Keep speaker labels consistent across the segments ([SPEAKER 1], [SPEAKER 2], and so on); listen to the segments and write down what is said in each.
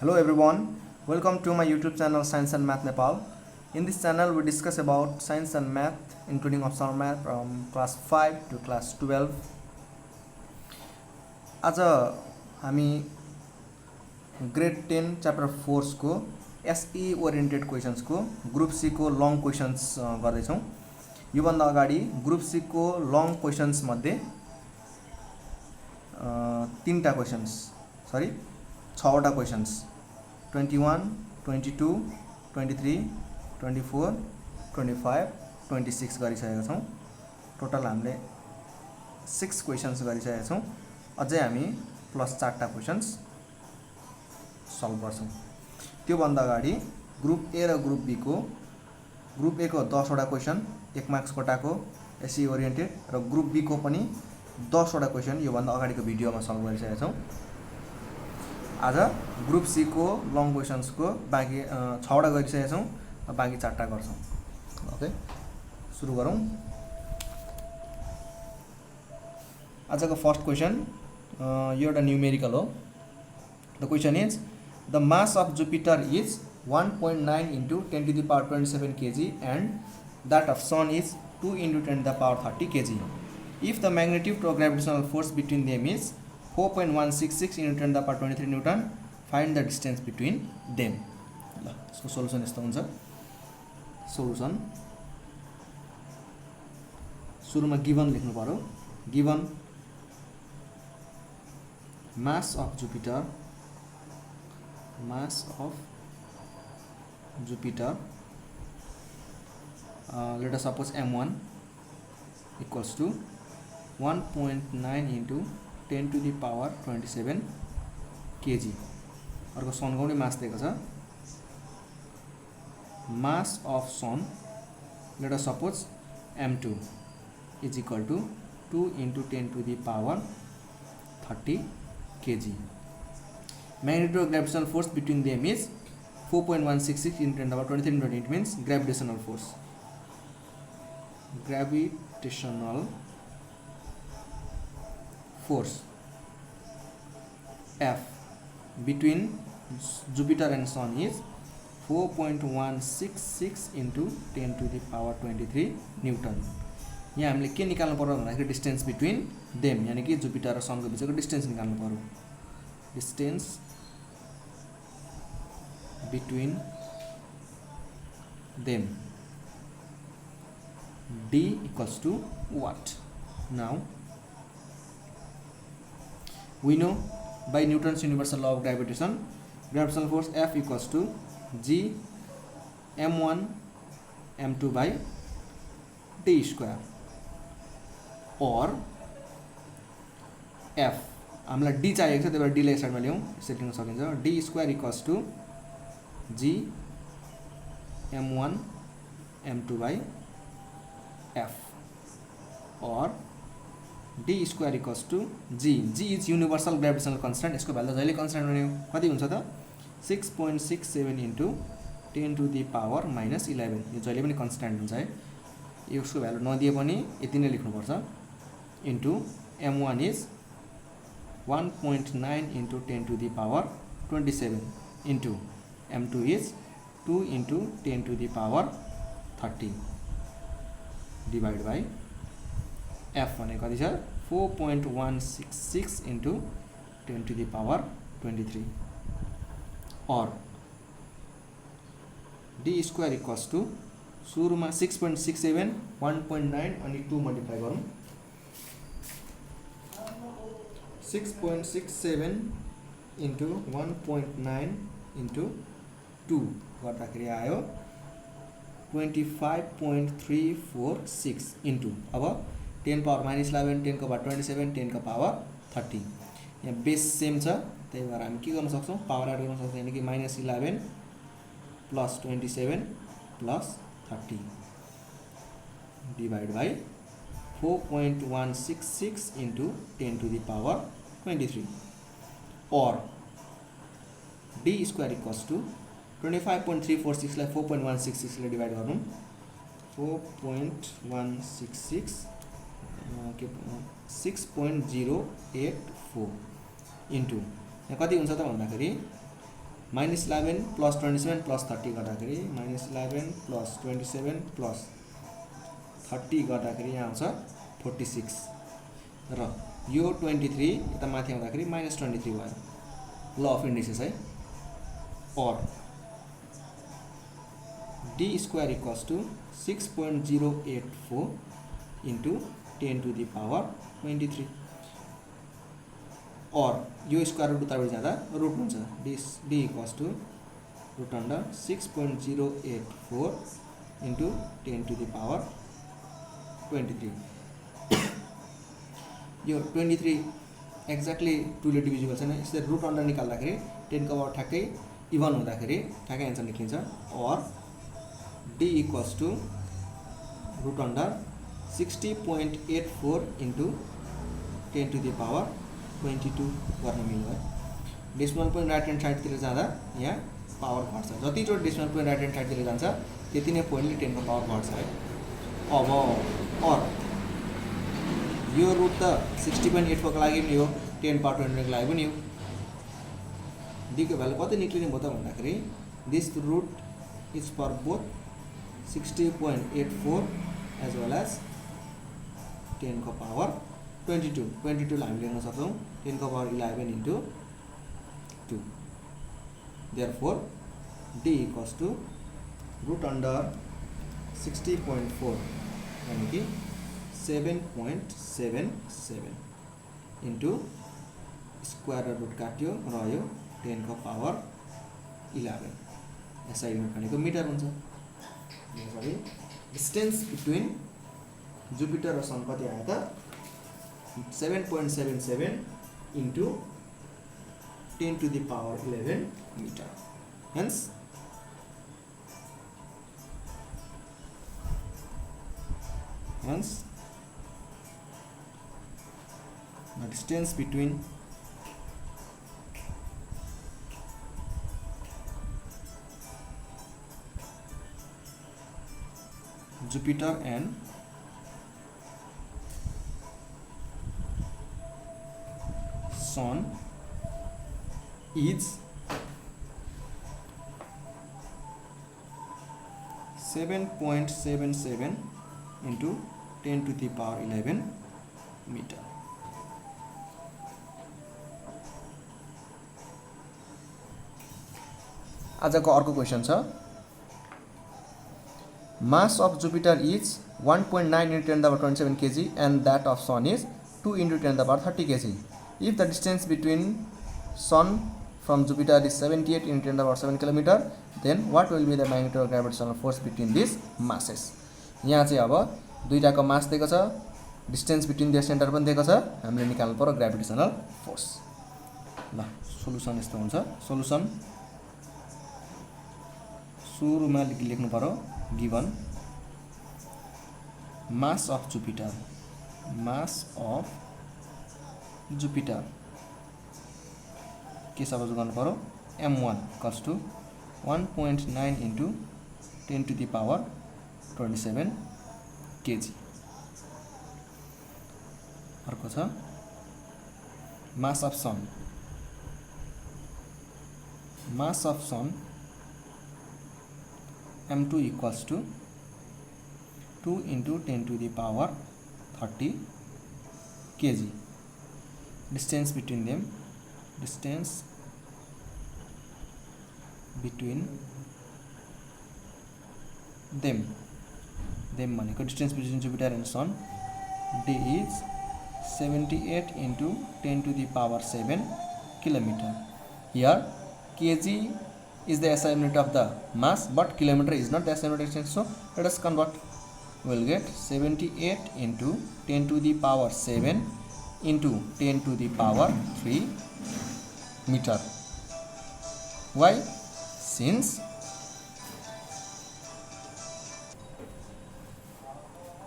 [SPEAKER 1] Hello everyone, welcome to my YouTube channel Science and Math Nepal. In this channel we discuss about science and math including optional math from class 5 to class 12. आज हामी grade 10 chapter 4 को SE oriented questions को group C को long questions गर्दै छौं। यो भन्दा अगाडि group C को long questions मध्ये 6वटा questions 21, 22, 23, 24, 25, 26 गरिसकेका छौं। टोटल हामीले 6 क्वेशन्स गरिसकेका छौं। अझै हामी प्लस 4टा क्वेशन्स सल्भ गर्छौं। त्यो भन्दा अगाडि ग्रुप ए र ग्रुप बी को ग्रुप ए को 10 वटा क्वेशन 1 मार्क्स कोटाको एसई ओरिएन्टेड र ग्रुप बी को पनि 10 वटा क्वेशन यो भन्दा अगाडिको भिडियोमा सल्भ गरिसकेका छौं। आज ग्रुप सी को लङ क्वेशन्स को बाँकी 6 वटा गरिसकेका छौं, बाँकी 4टा गर्छौं। ओके, सुरु गरौं। आजको फर्स्ट क्वेशन यो एउटा न्यूमेरिकल हो। The question is the mass of Jupiter is 1.9 into 10 to the power 27 kg and that of sun is 2 into 10 to the power 30 kg. If the magnitude of gravitational force between them is 4.166 into 10 to the power 23 Newton, find the distance between them. ल यसको solution यस्तो हुन्छ। Solution सुरुमा given लेख्नु पर्यो। Given mass of Jupiter let us suppose m1 equals to 1.9 into 10 to the power 27 kg। अर्को सनको पनि mass दिएको छ। Mass of Sun let us suppose m2 is equal to 2 into 10 to the power 30 kg. Magnitude of gravitational force between them is 4.166 into 10 to the power 23 Newton. It means gravitational force. Gravitational force F between Jupiter and Sun is 4.166 into 10 to the power 23 Newton. यहाँ हामीले के निकाल्नु पर्यो भन्दाखेरि distance between them यानी कि Jupiter र सनको बीचको डिस्टेन्स निकाल्नु पर्यो। Distance between them D equals to what? Now we know by Newton's universal law of gravitation, gravitational force F equals to G m1 m2 by d square, or F हामीलाई D चाहिएको छ, त्यही भएर D लाई साइडमा ल्याउँ, यसरी लेख्न सकिन्छ। D square equals to G m1 m2 by F, or D square equals to G. G is universal gravitational constant. यसको भ्यालु जहिले कन्स्ट्यान्ट हुने हो। कति हुन्छ त 6.67 into 10 to the power minus 11। यो जहिले पनि कन्स्ट्यान्ट हुन्छ है। यसको भ्यालु नदिए पनि यति नै लेख्नुपर्छ। Into m1 is 1.9 into 10 to the power 27 into m2 is 2 into 10 to the power 30 divided by F भने कति छ 4.166 into 10 to the power 23, or D square equals to सुरुमा 6.67 1.9 अनि 2 मल्टिप्लाई गरौँ। 6.67 into 1.9 into 2 गर्दाखेरि आयो 25.346 into अब 10 power minus 11 10 को power 27 10 को power 30। यहाँ बेस सेम छ, त्यही भएर हामी के गर्न सक्छौं पावर एड गर्न सक्छौं, यानी कि -11 plus 27 plus 30 divided by 4.166 into 10 to the power 23, or D square equals to 25.346 लाई 4.166 ले डिवाइड गरौँ 4.166 6.084 into यहाँ कति हुन्छ त भन्दाखेरि -11 + 27 + 30 गर्दाखेरि -11 + 27 + 30 गर्दाखेरि यहाँ आउँछ 46 र यो 23 यता माथि आउँदाखेरि -23 भयो। ल अफ इन्डिसेस है। और d² = 6.084 × 10⁻23 और यो स्क्वायर रुट उतापट्टि जाँदा रुट हुन्छ। d = √under 6.084 × 10⁻23 यो 23 एक्ज्याक्टली 2 ले डिभिजिबल छैन। यसले रुट अन्डर निकाल्दाखेरि 10 को पावर ठ्याक्कै इभन हुँदाखेरि ठ्याक्कै एन्सर निक्लिन्छ। और d = √under 60.84 × 10⁻22 गर्न मिल्यो है। डेसिमल पोइन्ट राइट ह्यान्ड साइडतिर जाँदा यहाँ पावर घट्छ। जतिचोटि डेसिमल पोइन्ट राइट ह्यान्ड साइडतिर जान्छ त्यति नै पोइन्टले 10 को पावर घट्छ है। अब और यो रुट त 60.84 को लागि पनि हो, 10⁻22 को लागि पनि हो। d को भ्यालु कति निक्लिने भयो त भन्दाखेरि this root is for both 60.84 as well as 10 को पावर 22 लाई हामीले लेख्न सक्छौँ 10 को पावर 11 × 2। देयरफोर d = √under 60.4 यानी कि 7.77 × स्क्वायर रुट काट्यो रह्यो 10 को पावर 11। एसआई युनिट भनेको मिटर हुन्छ। सरी डिस्टेन्स बिट्विन जुपिटर र सन कति आयो त 7.77 × 10⁻11 metre. Hence the distance between Jupiter and Sun is 7.77 × 10⁻11 metre. आजको अर्को क्वेसन छ mass of Jupiter is 1.9 × 10⁻27 kg and that of Sun is 2 × 10⁻30 kg. If the distance between Sun from Jupiter is 78 × 10⁻7 km, then what will be the magnitude of gravitational force between these masses? यहाँ चाहिँ अब दुईटाको मास दिएको छ, distance between there centre पनि दिएको छ, हामीले निकाल्नु पर्यो ग्राभिटेसनल फोर्स। ल सोलुसन यस्तो हुन्छ। सोलुसन सुरुमा लेख्नु पर्यो गिवन मास अफ जुपिटर के सपोज गर्नु पर्यो m1 = 1.9 × 10⁻27 kg। अर्को छ mass of sun m2 = 2 × 10⁻30 kg। distance between them भनेको distance between Jupiter and sun d is 78 × 10⁻7 km। Here kg is the SI unit of the mass, but kilometer is not the SI unit. So let us convert. We will get 78 × 10⁻7 × 10⁻3 meter. Why? Since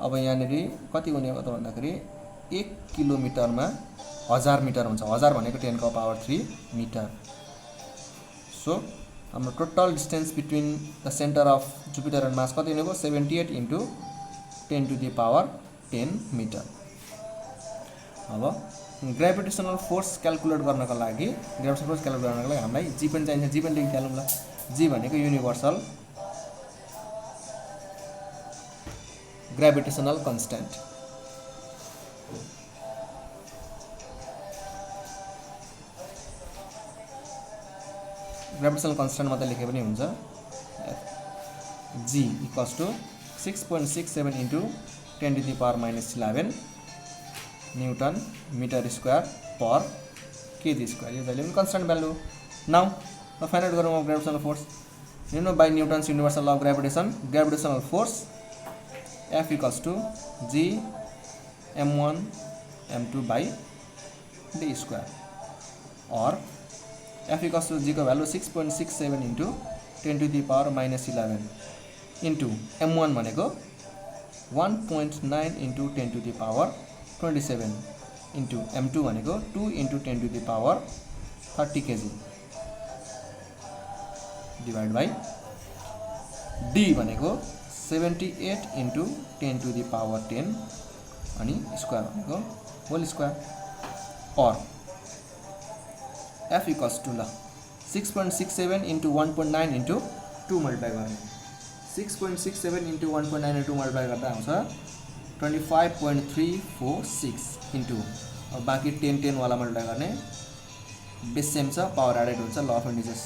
[SPEAKER 1] अब यहाँनेरि कति हुने हो त भन्दाखेरि 1 किलोमिटरमा 1000 metre हुन्छ। 1000 भनेको 10⁻3 मिटर। सो हाम्रो total distance between the centre of Jupiter and mass कति हुने भयो 78 × 10⁻10 मिटर। अब ग्रेभिटेसनल फोर्स क्याल्कुलेट गर्नको लागि हामीलाई जी पनि चाहिन्छ। जी पनि लेखिहालौँ ल। जी भनेको universal gravitational constant. Gravitational constant मात्रै लेखे पनि हुन्छ। G equals to 6.67 into 10⁻⁻11 newton metre square per kg square. यो जहिले पनि constant value. Now find out गरौँ gravitational force. You know by Newton's universal law of gravitation, gravitational force F equals to G m1 m2 by d square, or F equals to G को value 6.67 into 10⁻⁻11 into m1 भनेको 1.9 into 10⁻27 into m2 भनेको 2 into 10⁻30 kg divide by d भनेको 78 into 10⁻10 अनि square भनेको whole square, और F equals two ल 6.67 into 1.9 into 2 multiply गर्ने 6.67 into 1.9 into 2 multiply गर्दा आउँछ 25.346 into अब बाँकी 10 वाला मल्टिप्लाई गर्ने बेस सेम छ, पावर एडेड हुन्छ। ल अफ इन्डिसेस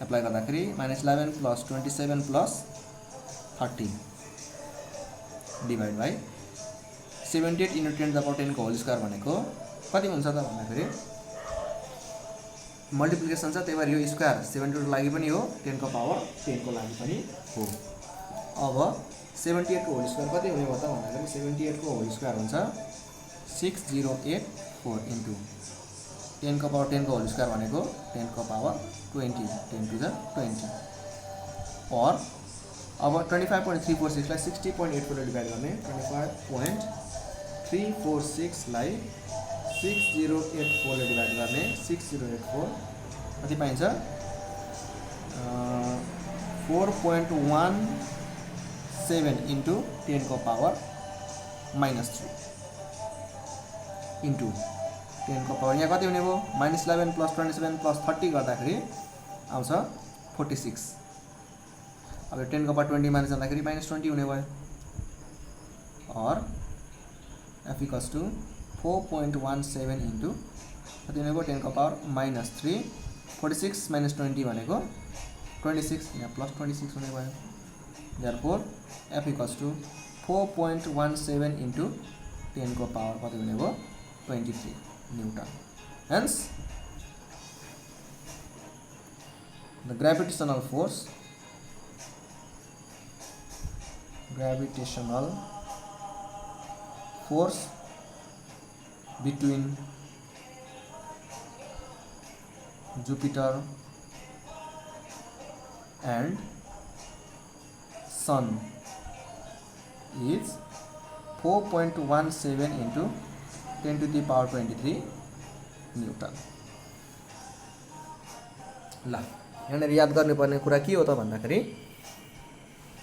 [SPEAKER 1] एप्लाई गर्दाखेरि -11 + 27 + 30 डिवाइड बाई 78 into 10⁻10 को होल स्क्वायर भनेको कति हुन्छ त भन्दाखेरि मल्टिप्लिकेसन छ, त्यही भएर यो स्क्वायर 78 को लागि पनि हो, 10⁻10 को लागि पनि हो। अब 78 को होल स्क्वायर कति हुने भयो त भन्दाखेरि 78 को होल स्क्वायर हुन्छ 6084 into 10⁻10 को होल स्क्वायर भनेको 10⁻20 10 to the 20, और अब 25.346 लाई 60.84 डिवाइड गर्ने 25.346 लाई 6084 ले डिवाइड गर्ने 6084 कति पाइन्छ 4.17 into 10⁻³ into 10⁻, यहाँ कति हुने भयो -11 + 27 + 30 गर्दाखेरि आउँछ 46। अब 10⁻20 माइनस गर्दाखेरि -20 हुने भयो, और F इक्वल्स टू 4.17 into कति हुने भयो 10⁻³ 46 - 20 भनेको 26, यहाँ +26 हुने भयो। Therefore F equals to 4.17 into 10⁻ कति हुने भयो 23 newton. Hence the gravitational force between Jupiter and Sun is 4.17 into 10⁻23 newton. ल यहाँ याद गर्नुपर्ने कुरा के हो त भन्दाखेरि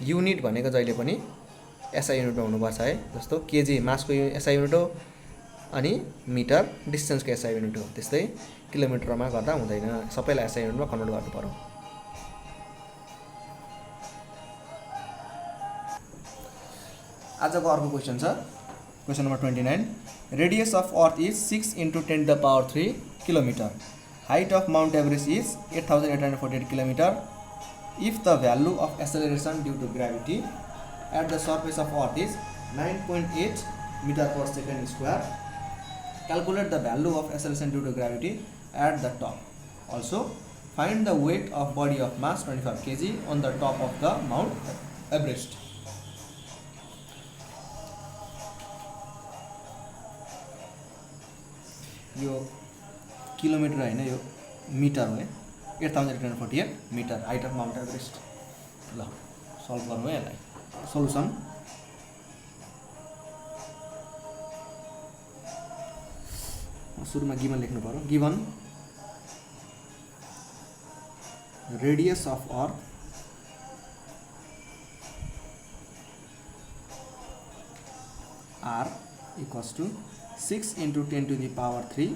[SPEAKER 1] युनिट भनेको जहिले पनि एसआई युनिटमा हुनुपर्छ है। जस्तो केजी मासको एसआई युनिट हो, अनि मिटर डिस्टेन्सको एसआई युनिट हो, त्यस्तै किलोमिटरमा गर्दा हुँदैन, सबैलाई एसआई युनिटमा कन्भर्ट गर्नु पर्यो। आजको अर्को क्वेसन छ, question number 29। Radius of earth is 6 into 10⁻³ kilometre, height of Mount Everest is 8848 kilometre. If the value of acceleration due to gravity at the surface of Earth is 9.8 meter per second square, calculate the value of acceleration due to gravity at the top. Also, find the weight of body of mass 25 kg on the top of the Mount Everest. यो kilometre हैन, यो metre हो है। 8848 metre height of Mount Everest. ल solve गर्नु है यसलाई। Solution सुरुमा गिभन लेख्नु पर्यो। Given radius of earth r equals to 6 into 10 to the power 3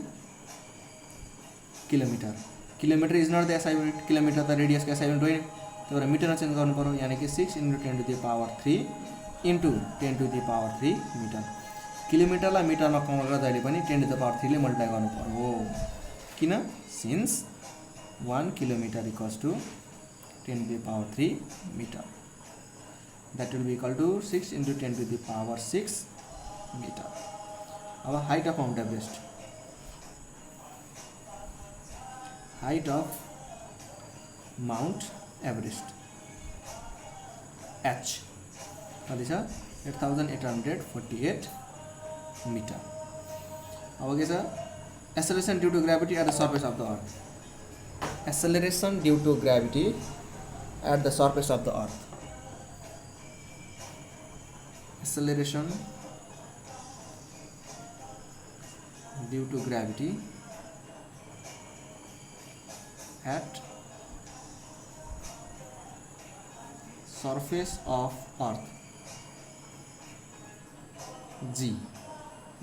[SPEAKER 1] kilometre. Kilometre is not the SI unit, kilometre त रेडियस को एसआई युनिट होइन, त्यही भएर मिटरमा चेन्ज गर्नु पर्यो. यानी कि 6 into 10 to the power 3 into 10 to the power 3 metre. किलोमिटरलाई मिटरमा कन्भर्ट गर्दा जहिले पनि 10 to the power 3 ले मल्टिप्लाई गर्नु पर्यो. किन? Since 1 kilometre equals to 10 to the power 3 meter. That will be equal to 6 into 10 to the power 6 meter. अब height of Mount Everest. Height of Mount Everest H कति छ 8848 meter. अब के छ acceleration due to gravity at the surface of the earth. Acceleration due to gravity at the surface of the earth. Acceleration due to gravity at surface of earth g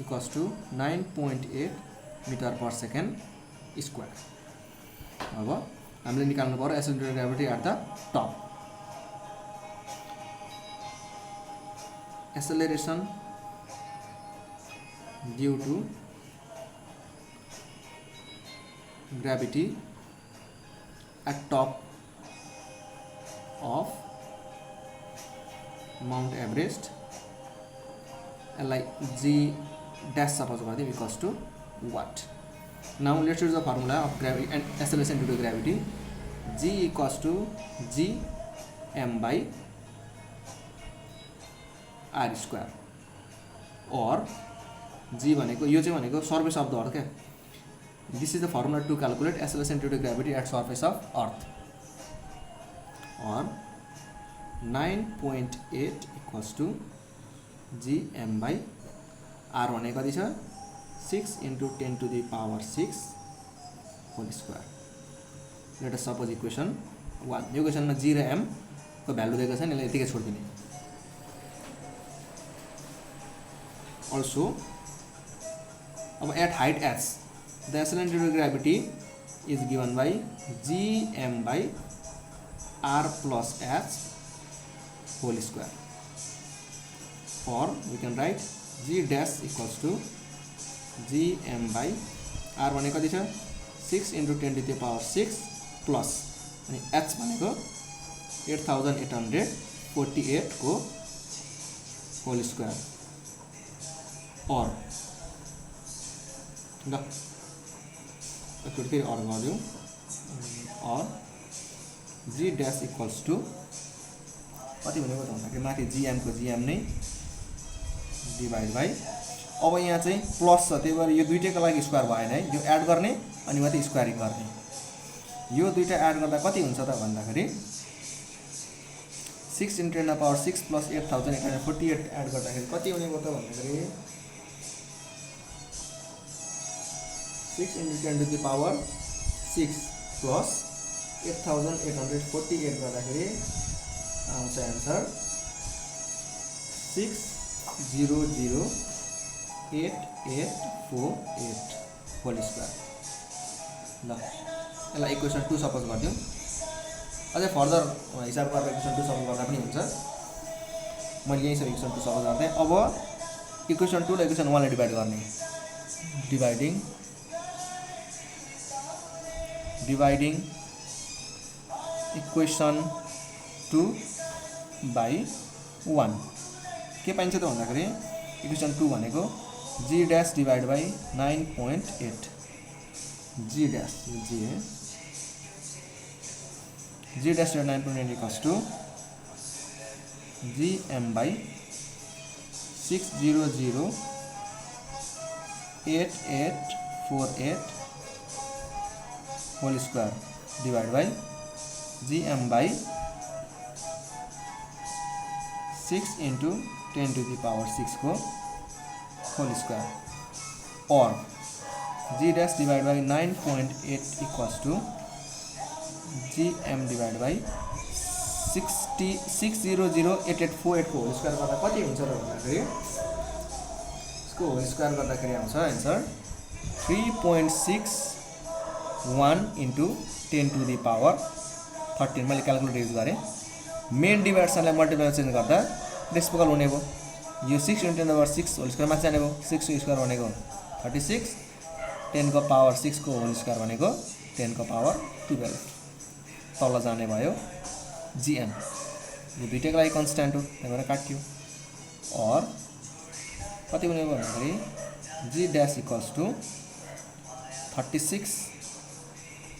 [SPEAKER 1] equals to 9.8 meter per second square. अब हामीले निकाल्नु पर्यो acceleration due to gravity at the top. Acceleration due to gravity at top of Mount Everest like g dash suppose equals to what? Now let's use the formula of gravity and acceleration due to gravity. G equals to g m by r square or g भनेको यो चाहिँ भनेको surface of the earth क्या. This is the formula to calculate acceleration due to gravity at surface of earth. Or 9.8 equals to g m by r भनेको कति छ 6 into 10 to the power 6 whole square. Let us suppose equation 1. यो क्वेशनमा g र m को value दिएको छ नि, यसलाई यतिकै छोड्दिने. Also अब at height h the acceleration due to gravity is given by gm by r plus h whole square. Or we can write g dash equals to gm by r भनेको कति छ 6 into 10 to the power 6 plus अनि h भनेको 8848 को whole square. Or ल एकचोटि फेरि or गरिदिउँ. or g dash equals to कति भनेको त भन्दाखेरि माथि gm को gm नै डिभाइड बाई अब यहाँ चाहिँ प्लस छ, त्यही भएर यो दुईटैको लागि स्क्वायर भएन है, यो एड गर्ने अनि माथि स्क्वायरिङ गर्ने. यो दुईटा एड गर्दा कति हुन्छ त भन्दाखेरि 6 into 10 to the power 6 plus 8848 add गर्दाखेरि कति हुने भयो त भन्दाखेरि 6 into 10 to the power 6 plus 8848 गर्दाखेरि आउँछ आन्सर 6008848 होल स्क्वायर. ल यसलाई इक्वेसन 2 सपोज गरिदिउँ. अझै फर्दर हिसाब गरेर इक्वेसन 2 सपोज गर्दा पनि हुन्छ. मैले यही सब इक्वेसन 2 सपोज गर्दै. अब इक्वेसन 2 लाई इक्वेसन 1 ले डिभाइड गर्ने. डिभाइडिङ इक्वेसन 2 by 1 के पाइन्छ त भन्दाखेरि इक्वेसन 2 भनेको g dash divide by 9.8 g dash g dash 9.8 equals to gm by 6008848 whole square divided by gm by 6 into 10 to the power 6 को whole square. or g dash divided by 9.8 equals to gm divided by 6008848 को whole square गर्दा कति हुन्छ र भन्दाखेरि यसको whole square गर्दाखेरि आउँछ answer 3.61 into 10 to the power 13 मैले क्याल्कुलेटर युज गरेँ मेन डिभिजनलाई मल्टिप्लाई चेन्ज गर्दा रेसिप्रोकल हुने भयो यो 6 into 10 power 6 होल स्क्वायर माथि जाने भयो 6 को स्क्वायर भनेको 36 10 को पावर 6 को होल स्क्वायर भनेको 10 को पावर 12 तल जाने भयो gn यो दुईटैको लागि कन्स्ट्यान्ट हो त्यही भएर काट्यो और कति हुने भयो भन्दाखेरि g dash equals to 36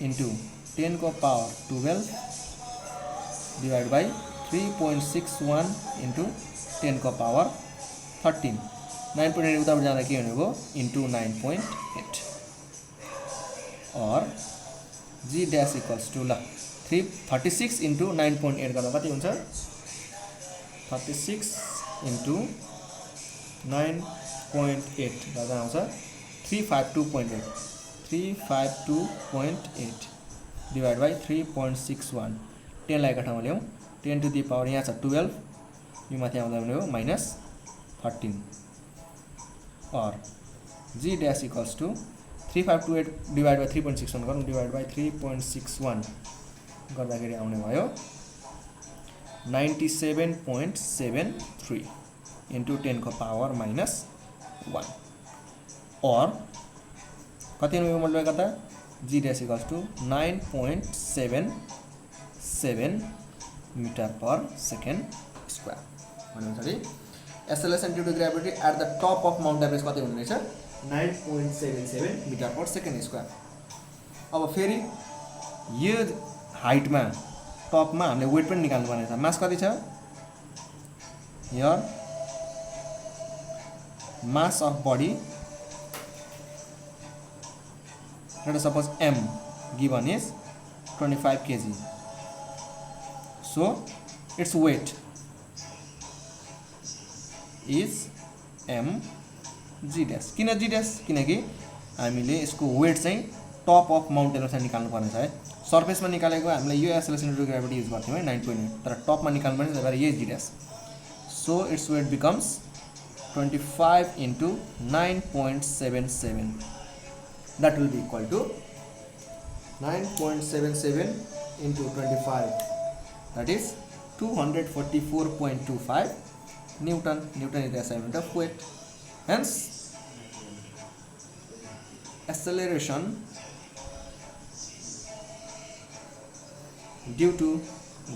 [SPEAKER 1] into 10 को पावर 12 divided by 3.61 into 10 को पावर 13 9.8 उताबाट जाँदा के हुने भयो into 9.8 और g dash equals to 36 into 9.8 गर्दा कति हुन्छ 36 into 9.8 गर्दा आउँछ 352.8 divided by 3.61 10 लाई ठाउँमा ल्याउँ 10 to the power यहाँ छ 12 यो माथि आउँदा भने हो -13 और g dash equals to 3528 divided by 3.61 गरौँ divided by 3.61 गर्दाखेरि आउने भयो 97.73 into 10 को पावर -1 और कति हुने मल्टिप्लाई गर्दा g dash equals to 9.77 meter per second square भनेपछि acceleration due to gravity at the top of Mount Everest कति हुने रहेछ 9.77 meter per second square अब फेरि यो हाइटमा टपमा हामीले वेट पनि निकाल्नु पर्ने छ मास कति छ here mass of body let us suppose m given is 25 kg so its weight is m g dash किन g dash किनकि हामीले यसको वेट चाहिँ टप अफ माउन्ट एभरेस्ट निकाल्नु पर्ने छ है सरफेसमा निकालेको हामीले यो acceleration due to gravity use गर्थ्यौं है 9.8 तर टपमा निकाल्नु पर्ने त्यही भएर यो g dash so its weight becomes 25 into 9.77 that will be equal to 9.77 into 25 that is 244.25 Newton is the assignment of weight hence acceleration due to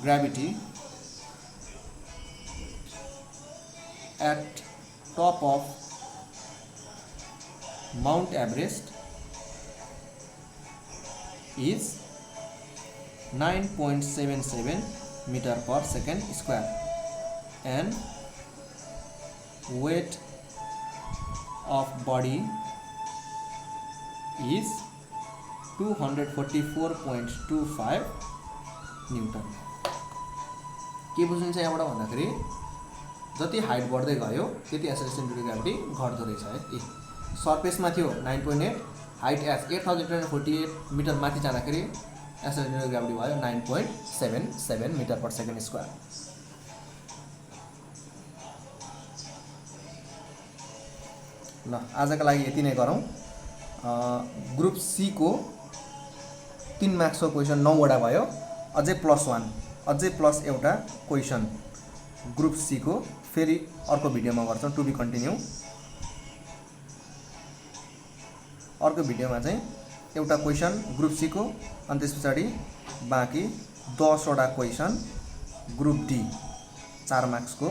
[SPEAKER 1] gravity at top of Mount Everest is 9.77 meter per second square and weight of body is 244.25 Newton के बुझ्नु छ यहाँबाट भन्दाखेरि जति height बढ्दै गयो त्यति acceleration due to gravity घट्दो रहेछ है ए सरफेसमा थियो 9.8 हाइट एज 8048 मिटर माथि जाँदाखेरि एक्सेलरेसन ड्यू टु ग्राभिटी भयो 9.77 मिटर पर सेकेन्ड स्क्वायर ल आजका लागि यति नै गरौँ ग्रुप सी को 3 मार्क्स को क्वेशन 9 वटा भयो अझै +1 अझै प्लस एउटा क्वेशन ग्रुप सी को फेरि अर्को भिडियोमा गर्छौं टु बी कन्टिन्यू अर्को भिडियोमा चाहिँ एउटा क्वेशन ग्रुप सी को अनि त्यसपछि बाँकी 10 वटा क्वेशन ग्रुप डी 4 मार्क्स को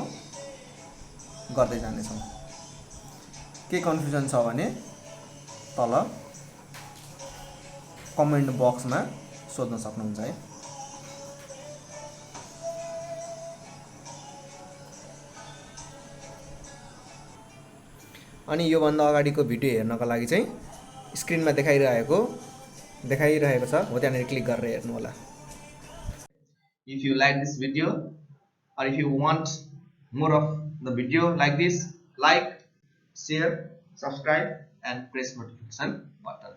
[SPEAKER 1] गर्दै जाने छौं के कन्फ्युजन छ भने तल कमेन्ट बक्समा सोध्न सक्नुहुन्छ है अनि यो भन्दा अगाडिको भिडियो हेर्नको लागि चाहिँ स्क्रिनमा देखाइरहेको छ हो त्यहाँनेर क्लिक गरेर हेर्नु होला If you like this video or if you want more of the video like this, like, share, subscribe and press notification button.